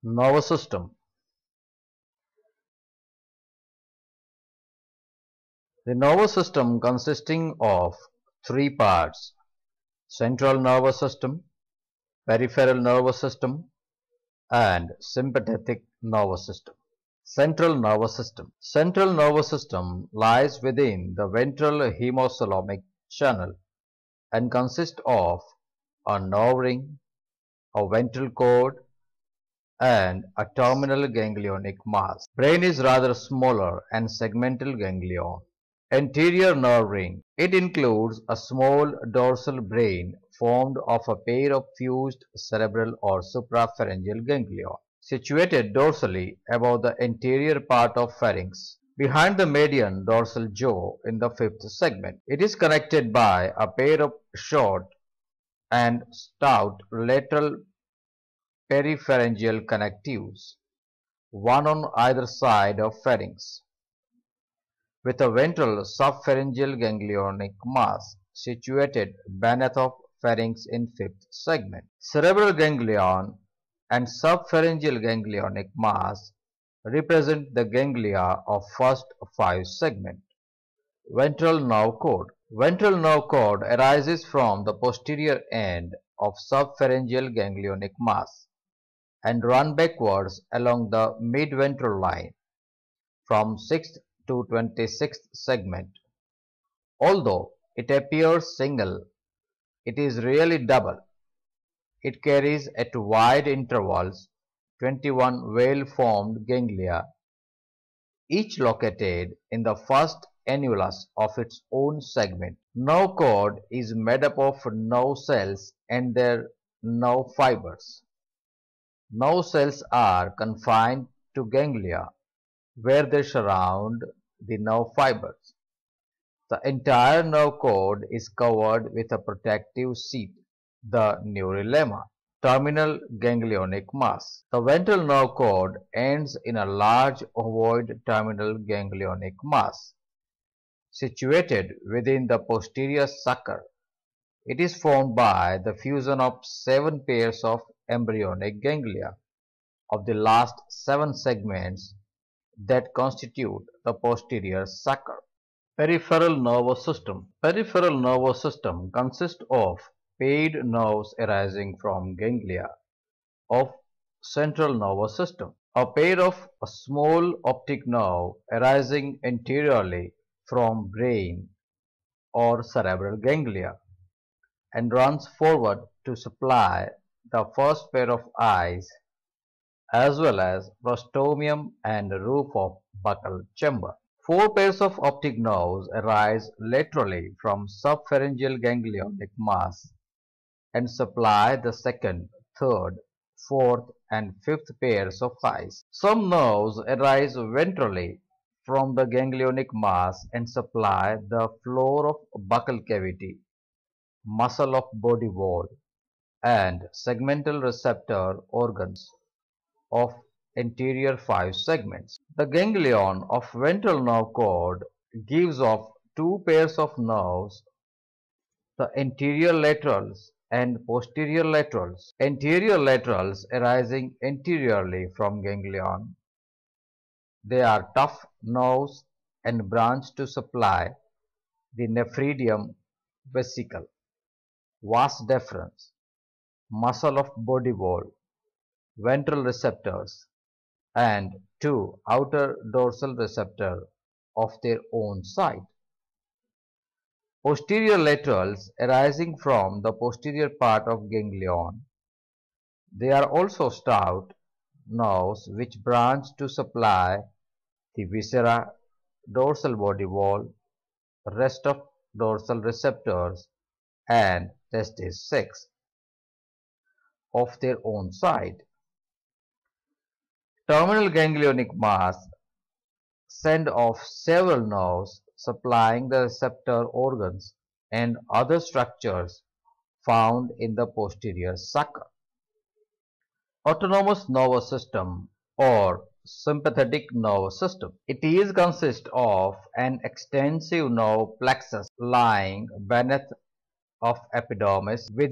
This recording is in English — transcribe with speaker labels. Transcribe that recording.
Speaker 1: Nervous system. The nervous system consisting of three parts: central nervous system, peripheral nervous system, and sympathetic nervous system. Central nervous system. Central nervous system lies within the ventral hemothalamic channel and consists of a nerve ring, a ventral cord, and a terminal ganglionic mass. Brain is rather smaller and segmental ganglion. Anterior nerve ring. It includes a small dorsal brain formed of a pair of fused cerebral or suprapharyngeal ganglia, situated dorsally above the anterior part of pharynx, behind the median dorsal jaw in the fifth segment. It is connected by a pair of short and stout lateral peripharyngeal connectives, one on either side of pharynx, with a ventral subpharyngeal ganglionic mass situated beneath of pharynx in fifth segment. Cerebral ganglion and subpharyngeal ganglionic mass represent the ganglia of first five segment. Ventral nerve cord. Ventral nerve cord arises from the posterior end of subpharyngeal ganglionic mass and run backwards along the midventral line from 6th to 26th segment. Although it appears single, it is really double. It carries at wide intervals 21 well-formed ganglia, each located in the first annulus of its own segment. Nerve cord is made up of nerve cells and their nerve fibers. Nerve cells are confined to ganglia, where they surround the nerve fibers. The entire nerve cord is covered with a protective sheath, the neurolemma. Terminal ganglionic mass. The ventral nerve cord ends in a large ovoid terminal ganglionic mass, situated within the posterior sucker. It is formed by the fusion of 7 pairs of embryonic ganglia of the last 7 segments that constitute the posterior sucker. Peripheral nervous system. Peripheral nervous system consists of paired nerves arising from ganglia of central nervous system. A pair of a small optic nerve arising anteriorly from brain or cerebral ganglia and runs forward to supply the first pair of eyes as well as prostomium and roof of buccal chamber. 4 pairs of optic nerves arise laterally from subpharyngeal ganglionic mass and supply the second, third, fourth and fifth pairs of eyes. Some nerves arise ventrally from the ganglionic mass and supply the floor of buccal cavity, muscle of body wall, and segmental receptor organs of anterior 5 segments. The ganglion of ventral nerve cord gives off 2 pairs of nerves, the anterior laterals and posterior laterals. Anterior laterals arising anteriorly from ganglion. They are tough nerves and branch to supply the nephridium vesicle, vas deferens, muscle of body wall, ventral receptors, and 2 outer dorsal receptor of their own side. Posterior laterals arising from the posterior part of ganglion. They are also stout nerves which branch to supply the viscera, dorsal body wall, rest of dorsal receptors, and testis 6 of their own side. Terminal ganglionic mass send off several nerves supplying the receptor organs and other structures found in the posterior sucker. Autonomous nervous system or sympathetic nervous system. It is consists of an extensive nerve plexus lying beneath of epidermis with